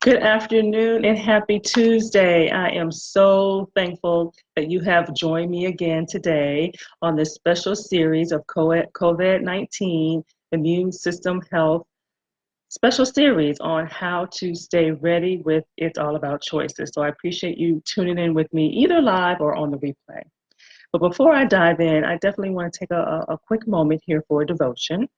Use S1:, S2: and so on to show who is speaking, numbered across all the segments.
S1: Good afternoon and happy Tuesday. I am so thankful that you have joined me again today on this special series of COVID-19 immune system health special series on how to stay ready with It's All About Choices. So I appreciate you tuning in with me either live or on the replay. But before I dive in, I definitely want to take a quick moment here for a devotion.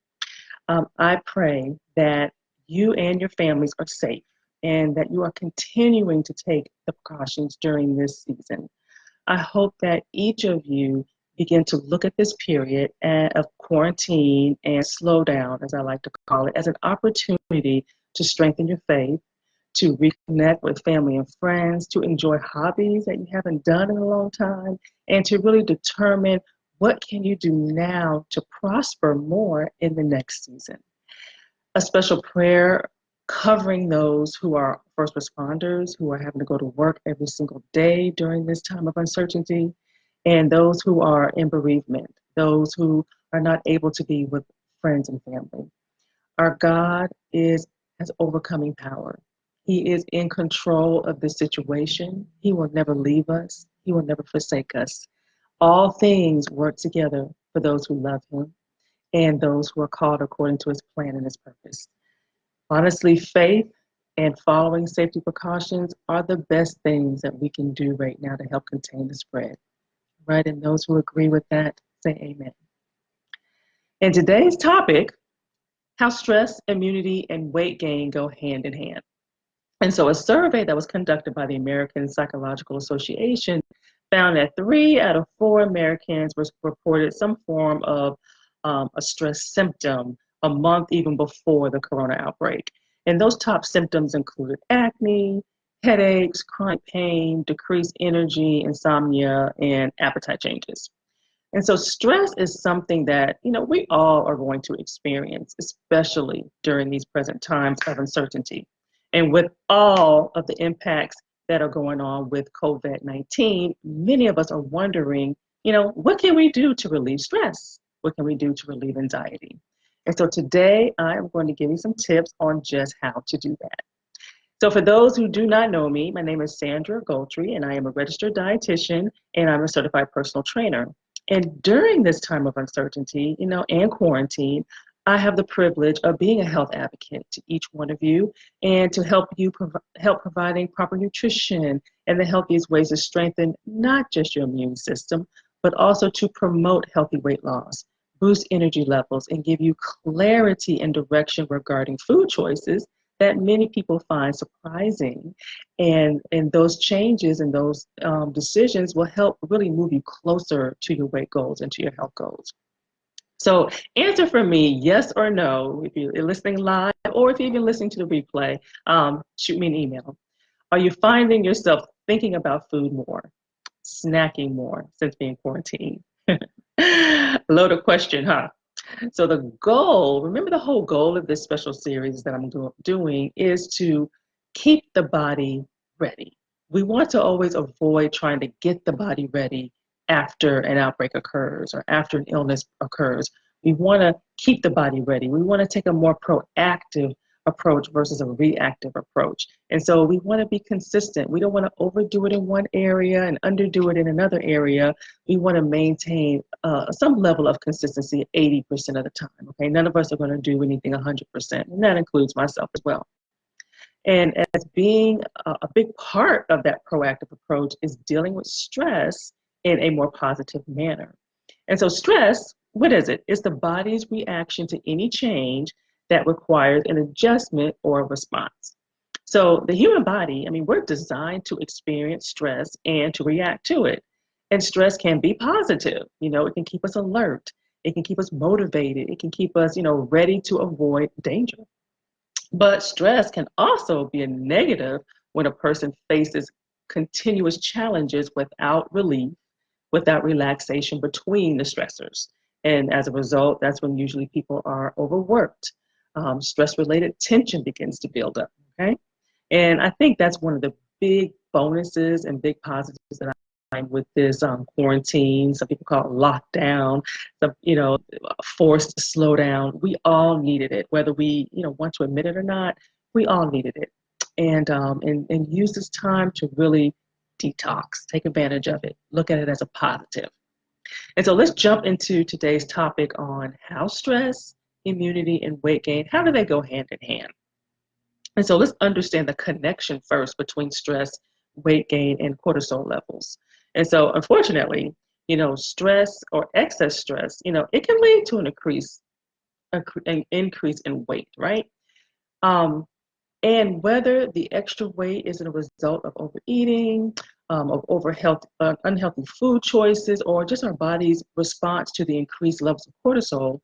S1: I pray that you and your families are safe and that you are continuing to take the precautions during this season. I hope that each of you begin to look at this period of quarantine and slow down, as I like to call it, as an opportunity to strengthen your faith, to reconnect with family and friends, to enjoy hobbies that you haven't done in a long time, and to really determine what can you do now to prosper more in the next season. A special prayer covering those who are first responders, who are having to go to work every single day during this time of uncertainty, and those who are in bereavement, those who are not able to be with friends and family. Our God has overcoming power. He is in control of this situation. He will never leave us. He will never forsake us. All things work together for those who love him and those who are called according to his plan and his purpose. Honestly, faith and following safety precautions are the best things that we can do right now to help contain the spread. Right? And those who agree with that, say amen. And today's topic, how stress, immunity, and weight gain go hand in hand. And so a survey that was conducted by the American Psychological Association found that 3 out of 4 Americans reported some form of a stress symptom a month even before the corona outbreak. And those top symptoms included acne, headaches, chronic pain, decreased energy, insomnia, and appetite changes. And so stress is something that, we all are going to experience, especially during these present times of uncertainty. And with all of the impacts that are going on with COVID-19, many of us are wondering, what can we do to relieve stress? What can we do to relieve anxiety? And so today I am going to give you some tips on just how to do that. So for those who do not know me, my name is Sandra Goltry, and I am a registered dietitian, and I'm a certified personal trainer. And during this time of uncertainty, and quarantine, I have the privilege of being a health advocate to each one of you and to help you help providing proper nutrition and the healthiest ways to strengthen not just your immune system, but also to promote healthy weight loss, boost energy levels, and give you clarity and direction regarding food choices that many people find surprising. And those changes and those decisions will help really move you closer to your weight goals and to your health goals. So answer for me, yes or no, if you're listening live or if you're even listening to the replay, shoot me an email. Are you finding yourself thinking about food more, snacking more since being quarantined? Loaded question, huh? So the goal, remember the whole goal of this special series that I'm doing is to keep the body ready. We want to always avoid trying to get the body ready after an outbreak occurs or after an illness occurs. We want to keep the body ready. We want to take a more proactive approach versus a reactive approach. And so we want to be consistent. We don't want to overdo it in one area and underdo it in another area. We want to maintain some level of consistency 80% of the time. Okay, none of us are going to do anything 100%, and that includes myself as well. And as being a big part of that proactive approach is dealing with stress in a more positive manner. And so stress, what is it? It's the body's reaction to any change that requires an adjustment or a response. So the human body, we're designed to experience stress and to react to it. And stress can be positive. It can keep us alert. It can keep us motivated. It can keep us, ready to avoid danger. But stress can also be a negative when a person faces continuous challenges without relief, without relaxation between the stressors. And as a result, that's when usually people are overworked. Stress-related tension begins to build up, okay? And I think that's one of the big bonuses and big positives that I find with this quarantine. Some people call it lockdown, forced slowdown. We all needed it, whether we, want to admit it or not, we all needed it. and use this time to really detox, take advantage of it, look at it as a positive. And so let's jump into today's topic on how stress, immunity, and weight gain, how do they go hand in hand? And so let's understand the connection first between stress, weight gain, and cortisol levels. And so unfortunately, stress or excess stress, it can lead to an increase in weight, right? Um, and whether the extra weight is a result of overeating, of unhealthy food choices, or just our body's response to the increased levels of cortisol,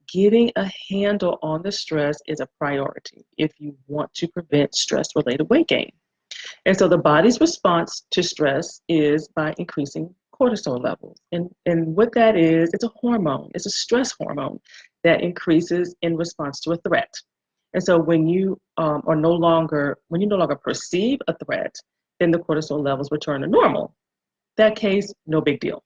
S1: getting a handle on the stress is a priority if you want to prevent stress-related weight gain. And so the body's response to stress is by increasing cortisol levels. And what that is, it's a hormone, it's a stress hormone that increases in response to a threat. And so when you no longer perceive a threat, then the cortisol levels return to normal. That case, no big deal.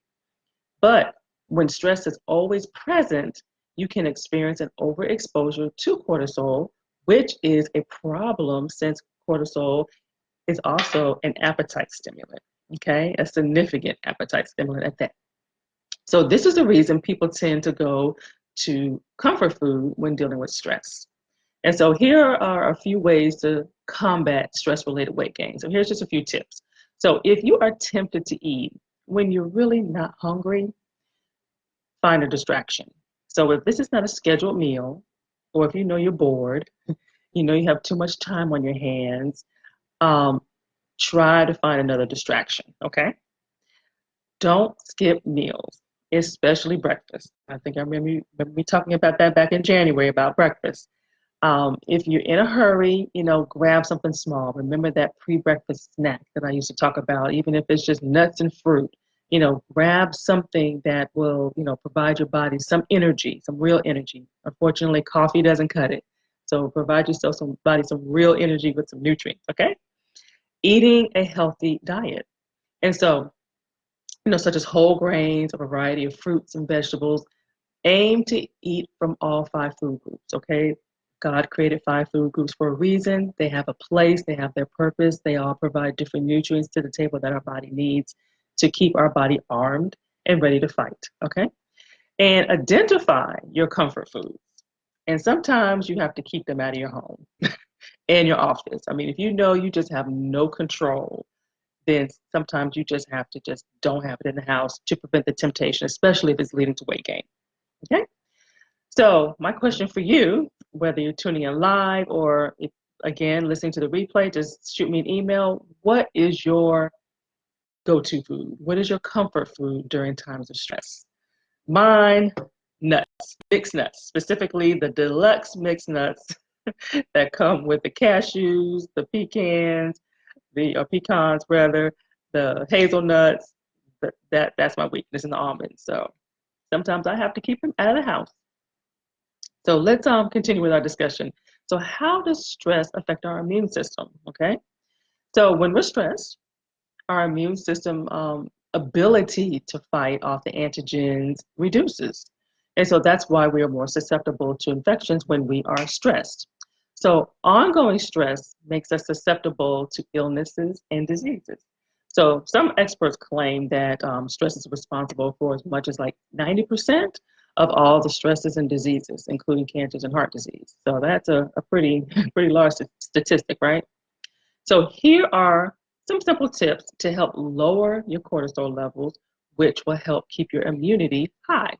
S1: But when stress is always present, you can experience an overexposure to cortisol, which is a problem since cortisol is also an appetite stimulant, okay? A significant appetite stimulant at that. So this is the reason people tend to go to comfort food when dealing with stress. And so here are a few ways to combat stress-related weight gain. So here's just a few tips. So if you are tempted to eat when you're really not hungry, find a distraction. So if this is not a scheduled meal, or if you know you're bored, you have too much time on your hands, try to find another distraction, okay? Don't skip meals, especially breakfast. I think I remember me talking about that back in January about breakfast. If you're in a hurry, grab something small. Remember that pre-breakfast snack that I used to talk about, even if it's just nuts and fruit. Grab something that will, provide your body some energy, some real energy. Unfortunately, coffee doesn't cut it. So provide yourself some real energy with some nutrients, okay? Eating a healthy diet. And so, such as whole grains, a variety of fruits and vegetables. Aim to eat from all 5 food groups, okay? God created 5 food groups for a reason. They have a place, they have their purpose. They all provide different nutrients to the table that our body needs to keep our body armed and ready to fight, okay? And identify your comfort foods. And sometimes you have to keep them out of your home and your office. I mean, if you just have no control, then sometimes you just have to just don't have it in the house to prevent the temptation, especially if it's leading to weight gain, okay? So my question for you, whether you're tuning in live or again, listening to the replay, just shoot me an email. What is your go-to food? What is your comfort food during times of stress? Mine, nuts, mixed nuts, specifically the deluxe mixed nuts that come with the cashews, the pecans, pecans rather, the hazelnuts. That's my weakness in the almonds. So sometimes I have to keep them out of the house. So let's continue with our discussion. So how does stress affect our immune system? Okay. So when we're stressed, our immune system ability to fight off the antigens reduces. And so that's why we are more susceptible to infections when we are stressed. So ongoing stress makes us susceptible to illnesses and diseases. So some experts claim that stress is responsible for as much as like 90% of all the stresses and diseases, including cancers and heart disease. So that's a pretty large statistic, right? So here are some simple tips to help lower your cortisol levels, which will help keep your immunity high.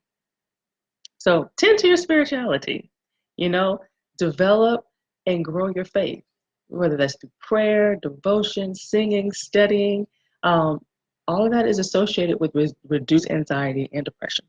S1: So tend to your spirituality, develop and grow your faith, whether that's through prayer, devotion, singing, studying. All of that is associated with reduced anxiety and depression.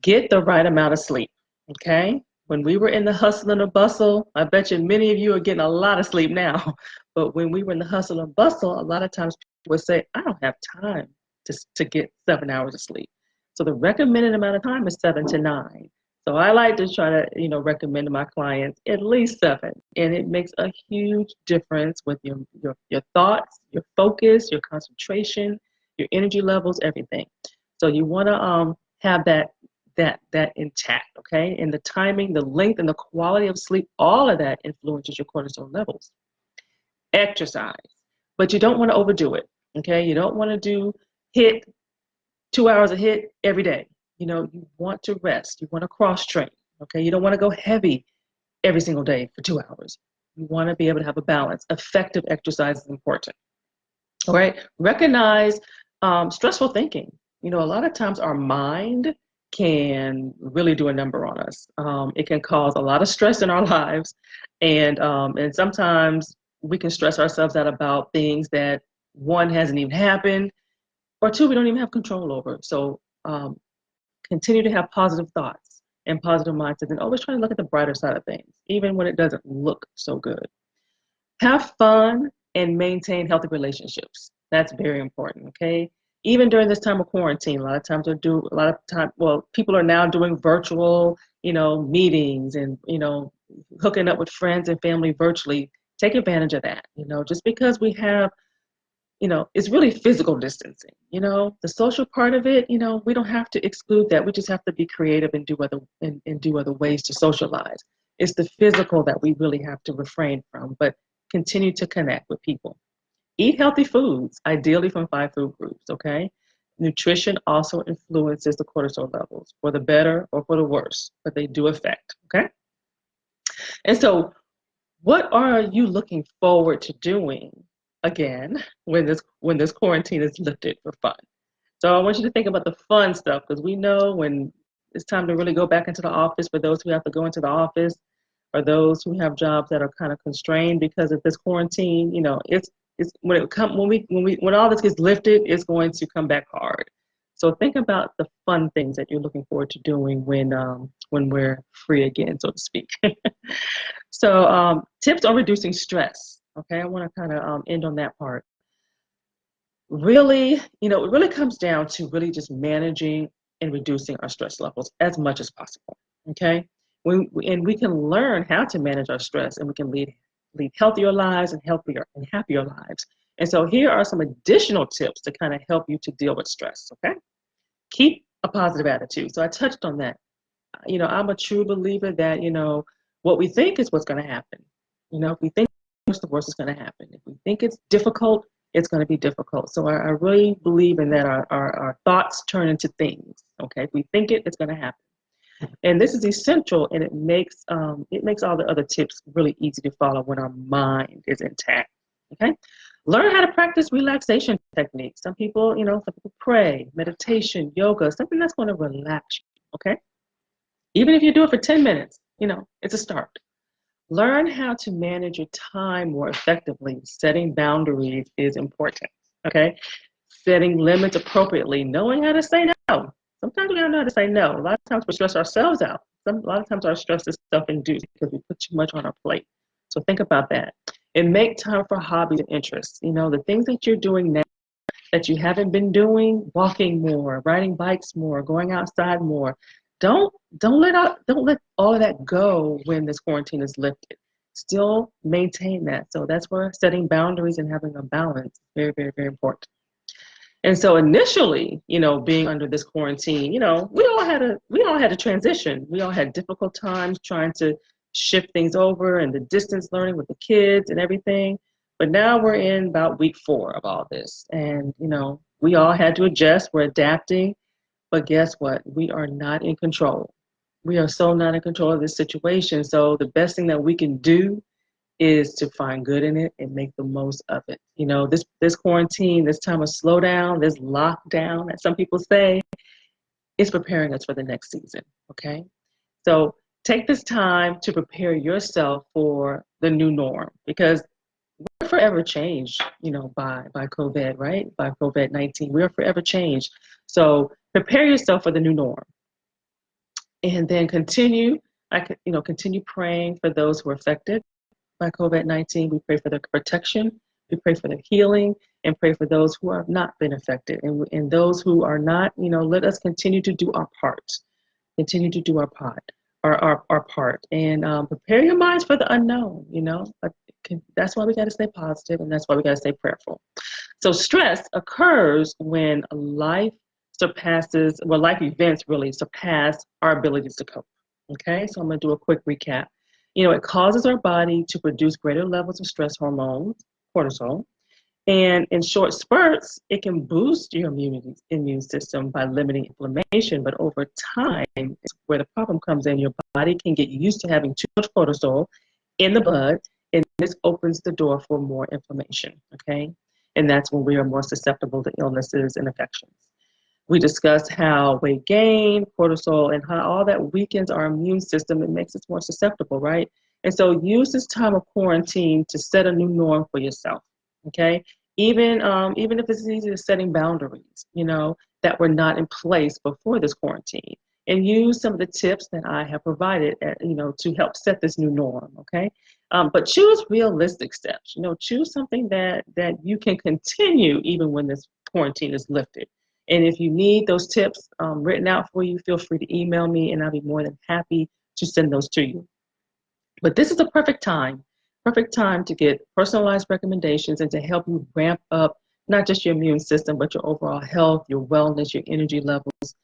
S1: Get the right amount of sleep, okay? When we were in the hustle and the bustle, I bet you many of you are getting a lot of sleep now. But when we were in the hustle and bustle, a lot of times people would say, I don't have time to get 7 hours of sleep. So the recommended amount of time is 7 to 9. So I like to try to, recommend to my clients at least 7. And it makes a huge difference with your thoughts, your focus, your concentration, your energy levels, everything. So you want to have that intact, okay? And the timing, the length, and the quality of sleep, all of that influences your cortisol levels. exercise, but you don't want to overdo it. Okay, you don't want to do hit 2 hours a hit every day. You want to rest. You want to cross train. Okay, you don't want to go heavy every single day for 2 hours. You want to be able to have a balance. Effective exercise is important. All right, recognize stressful thinking. A lot of times our mind can really do a number on us. It can cause a lot of stress in our lives, and sometimes we can stress ourselves out about things that, one, hasn't even happened, or two, we don't even have control over. So continue to have positive thoughts and positive mindsets, and always try to look at the brighter side of things, even when it doesn't look so good. Have fun and maintain healthy relationships. That's very important, okay? Even during this time of quarantine, people are now doing virtual, meetings and, hooking up with friends and family virtually. Take advantage of that, just because we have, it's really physical distancing, the social part of it, we don't have to exclude that. We just have to be creative and do other ways to socialize. It's the physical that we really have to refrain from, but continue to connect with people. Eat healthy foods, ideally from 5 food groups, okay? Nutrition also influences the cortisol levels, for the better or for the worse, but they do affect, okay? And so what are you looking forward to doing again when this quarantine is lifted for fun? So I want you to think about the fun stuff, because we know when it's time to really go back into the office, for those who have to go into the office, or those who have jobs that are kind of constrained because of this quarantine, it's when all this gets lifted, it's going to come back hard. So think about the fun things that you're looking forward to doing when we're free again, so to speak. So tips on reducing stress. Okay, I want to kind of end on that part. Really, it really comes down to really just managing and reducing our stress levels as much as possible. Okay, and we can learn how to manage our stress, and we can lead healthier lives and happier lives. And so here are some additional tips to kind of help you to deal with stress. Okay, keep a positive attitude. So I touched on that. I'm a true believer that what we think is what's going to happen. If we think the worst is going to happen. If we think it's difficult, it's going to be difficult. So I really believe in that our thoughts turn into things. Okay, if we think it, it's going to happen. And this is essential, and it makes all the other tips really easy to follow when our mind is intact. Okay, learn how to practice relaxation techniques. Some people pray, meditation, yoga, something that's going to relax you. Okay, even if you do it for 10 minutes, it's a start. Learn how to manage your time more effectively. Setting boundaries is important. Okay, setting limits appropriately, knowing how to say no. Sometimes we don't know how to say no. A lot of times we stress ourselves out. A lot of times our stress is self-induced because we put too much on our plate. So think about that. And make time for hobbies and interests. The things that you're doing now that you haven't been doing, walking more, riding bikes more, going outside more. Don't let all of that go when this quarantine is lifted. Still maintain that. So that's where setting boundaries and having a balance is very, very, very important. And so initially, being under this quarantine, we all had to transition. We all had difficult times trying to shift things over, and the distance learning with the kids and everything. But now we're in about week 4 of all this. And, we all had to adjust. We're adapting. But guess what? We are not in control. We are so not in control of this situation. So the best thing that we can do is to find good in it and make the most of it. This quarantine, this time of slowdown, this lockdown, as some people say, is preparing us for the next season, okay? So take this time to prepare yourself for the new norm, because we're forever changed, by COVID, right? By COVID-19, we are forever changed. So prepare yourself for the new norm. And then continue praying for those who are affected by COVID-19. We pray for their protection, we pray for their healing, and pray for those who have not been affected. And those who are not, let us continue to do our part. Continue to do our part. And prepare your minds for the unknown, That's why we got to stay positive, and that's why we got to stay prayerful. So stress occurs when life events really surpass our abilities to cope. Okay, so I'm going to do a quick recap. It causes our body to produce greater levels of stress hormones, cortisol. And in short spurts, it can boost your immune system by limiting inflammation. But over time, is where the problem comes in. Your body can get used to having too much cortisol in the blood, and this opens the door for more inflammation. Okay, and that's when we are more susceptible to illnesses and infections. We discussed how weight gain, cortisol, and how all that weakens our immune system and makes us more susceptible, right? And so use this time of quarantine to set a new norm for yourself, okay? Even if it's easy to setting boundaries, that were not in place before this quarantine. And use some of the tips that I have provided, to help set this new norm, okay? But choose realistic steps. Choose something that you can continue even when this quarantine is lifted. And if you need those tips written out for you, feel free to email me and I'll be more than happy to send those to you. But this is the perfect time to get personalized recommendations and to help you ramp up not just your immune system, but your overall health, your wellness, your energy levels,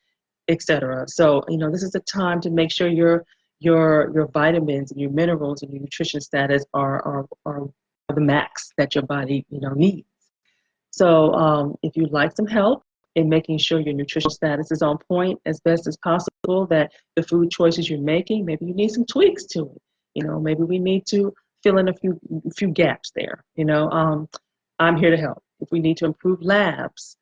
S1: etc. So, this is the time to make sure your vitamins and your minerals and your nutrition status are the max that your body, needs. So if you'd like some help in making sure your nutritional status is on point as best as possible, that the food choices you're making, maybe you need some tweaks to it. Maybe we need to fill in a few gaps there. I'm here to help. If we need to improve labs,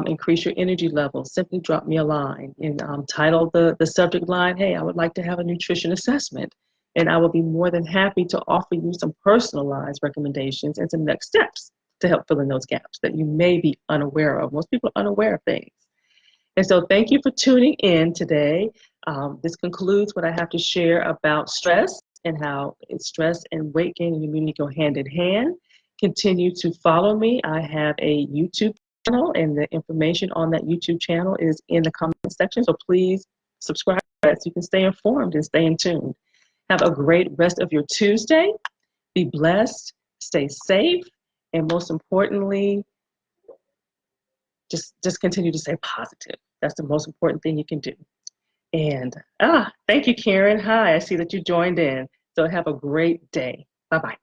S1: increase your energy levels, simply drop me a line and title the subject line, hey, I would like to have a nutrition assessment. And I will be more than happy to offer you some personalized recommendations and some next steps to help fill in those gaps that you may be unaware of. Most people are unaware of things. And so thank you for tuning in today. This concludes what I have to share about stress and how stress and weight gain and immunity go hand in hand. Continue to follow me. I have a YouTube channel, and the information on that YouTube channel is in the comment section. So please subscribe so you can stay informed and stay in tune. Have a great rest of your Tuesday. Be blessed, stay safe, and most importantly, just continue to stay positive. That's the most important thing you can do. And thank you, Karen. Hi, I see that you joined in. So have a great day. Bye-bye.